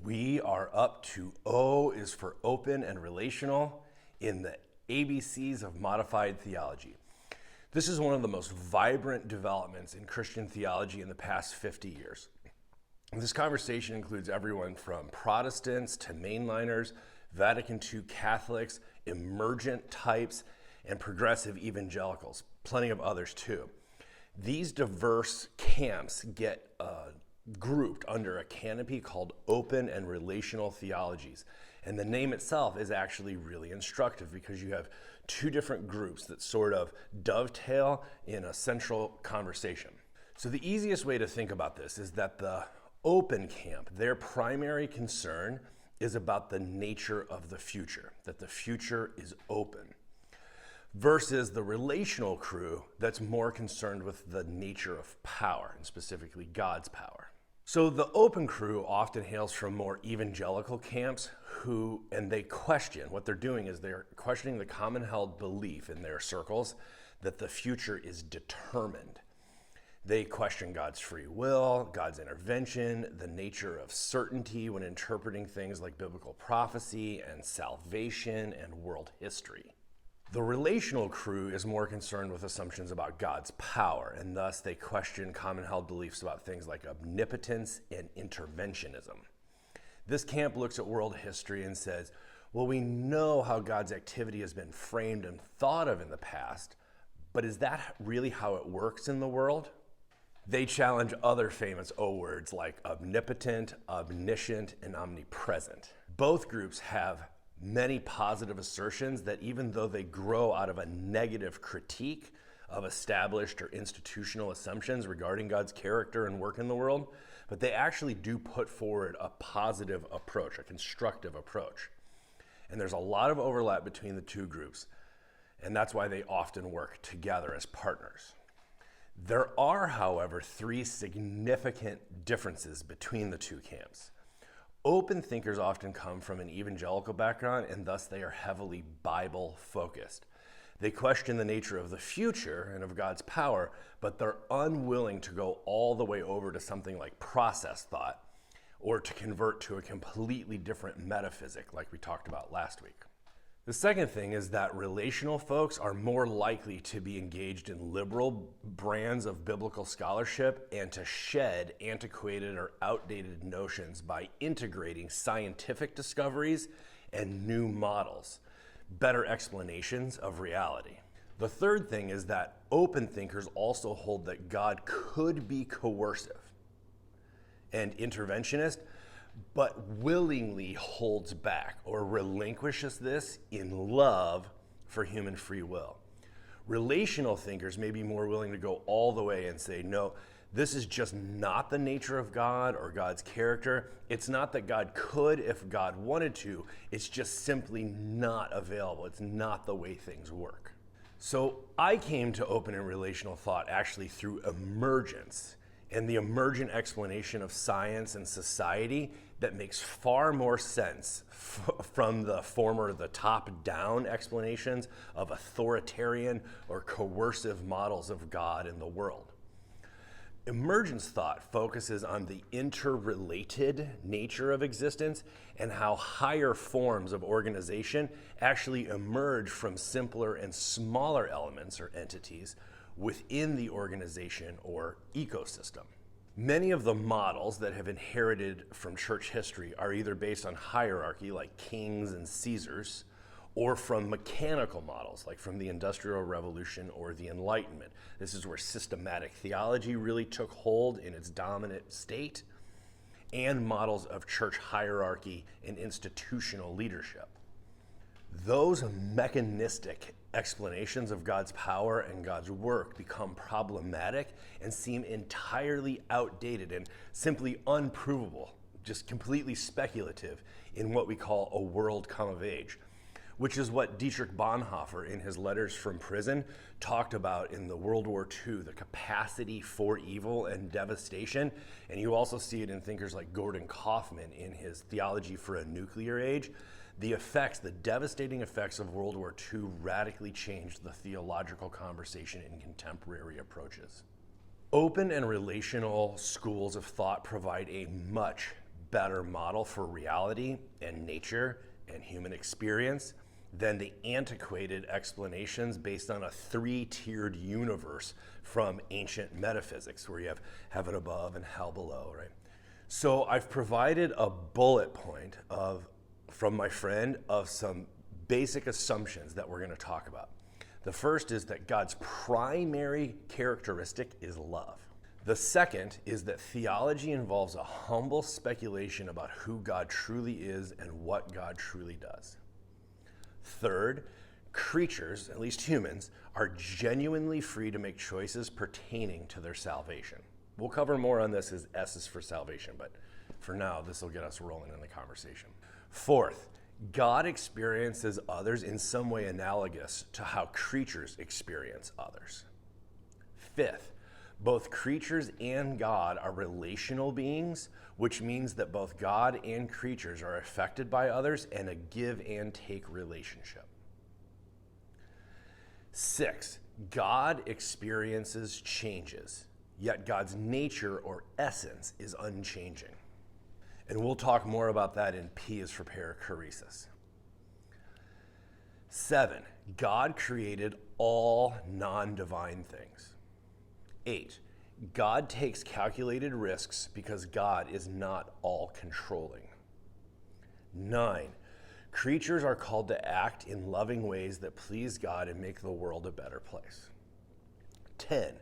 We are up to O is for open and relational in the ABCs of modified theology. This is one of the most vibrant developments in Christian theology in the past 50 years. This conversation includes everyone from Protestants to mainliners, Vatican II Catholics, emergent types, and progressive evangelicals, plenty of others too. These diverse camps get grouped under a canopy called Open and Relational Theologies. And the name itself is actually really instructive because you have two different groups that sort of dovetail in a central conversation. So the easiest way to think about this is that the open camp, their primary concern is about the nature of the future, that the future is open, versus the relational crew that's more concerned with the nature of power, and specifically God's power. So the open crew often hails from more evangelical camps and they question, what they're doing is they're questioning the common held belief in their circles that the future is determined. They question God's free will, God's intervention, the nature of certainty when interpreting things like biblical prophecy and salvation and world history. The relational crew is more concerned with assumptions about God's power, and thus they question common held beliefs about things like omnipotence and interventionism. This camp looks at world history and says, well, we know how God's activity has been framed and thought of in the past, but is that really how it works in the world? They challenge other famous O words like omnipotent, omniscient, and omnipresent. Both groups have many positive assertions that even though they grow out of a negative critique of established or institutional assumptions regarding God's character and work in the world, but they actually do put forward a positive approach, a constructive approach. And there's a lot of overlap between the two groups, and that's why they often work together as partners. There are, however, three significant differences between the two camps. Open thinkers often come from an evangelical background, and thus they are heavily Bible-focused. They question the nature of the future and of God's power, but they're unwilling to go all the way over to something like process thought or to convert to a completely different metaphysic like we talked about last week. The second thing is that relational folks are more likely to be engaged in liberal brands of biblical scholarship and to shed antiquated or outdated notions by integrating scientific discoveries and new models, better explanations of reality. The third thing is that open thinkers also hold that God could be coercive and interventionist, but willingly holds back or relinquishes this in love for human free will. Relational thinkers may be more willing to go all the way and say, no, this is just not the nature of God or God's character. It's not that God could if God wanted to. It's just simply not available. It's not the way things work. So I came to open and relational thought actually through emergence and the emergent explanation of science and society that makes far more sense from the top-down explanations of authoritarian or coercive models of God in the world. Emergence thought focuses on the interrelated nature of existence and how higher forms of organization actually emerge from simpler and smaller elements or entities within the organization or ecosystem. Many of the models that have inherited from church history are either based on hierarchy, like kings and Caesars, or from mechanical models, like from the Industrial Revolution or the Enlightenment. This is where systematic theology really took hold in its dominant state, and models of church hierarchy and institutional leadership. Those mechanistic explanations of God's power and God's work become problematic and seem entirely outdated and simply unprovable, just completely speculative in what we call a world come of age, which is what Dietrich Bonhoeffer in his letters from prison talked about in the World War II, the capacity for evil and devastation. And you also see it in thinkers like Gordon Kaufman in his Theology for a Nuclear Age. The devastating effects of World War II radically changed the theological conversation in contemporary approaches. Open and relational schools of thought provide a much better model for reality and nature and human experience than the antiquated explanations based on a three-tiered universe from ancient metaphysics, where you have heaven above and hell below, right? So I've provided a bullet point from my friend of some basic assumptions that we're going to talk about. The first is that God's primary characteristic is love. The second is that theology involves a humble speculation about who God truly is and what God truly does. Third, creatures, at least humans, are genuinely free to make choices pertaining to their salvation. We'll cover more on this as S is for salvation, but for now, this will get us rolling in the conversation. Fourth, God experiences others in some way analogous to how creatures experience others. Fifth, both creatures and God are relational beings, which means that both God and creatures are affected by others in a give and take relationship. Six, God experiences changes, yet God's nature or essence is unchanging. And we'll talk more about that in P is for perichoresis. 7, God created all non-divine things. 8, God takes calculated risks because God is not all-controlling. 9, creatures are called to act in loving ways that please God and make the world a better place. 10,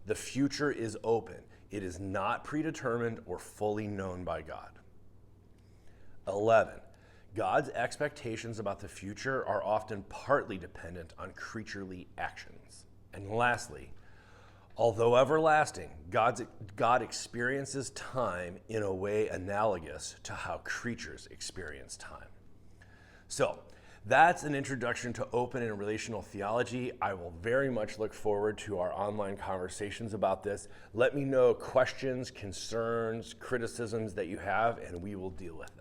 the future is open. It is not predetermined or fully known by God. 11, God's expectations about the future are often partly dependent on creaturely actions. And lastly, although everlasting, God experiences time in a way analogous to how creatures experience time. So that's an introduction to open and relational theology. I will very much look forward to our online conversations about this. Let me know questions, concerns, criticisms that you have, and we will deal with them.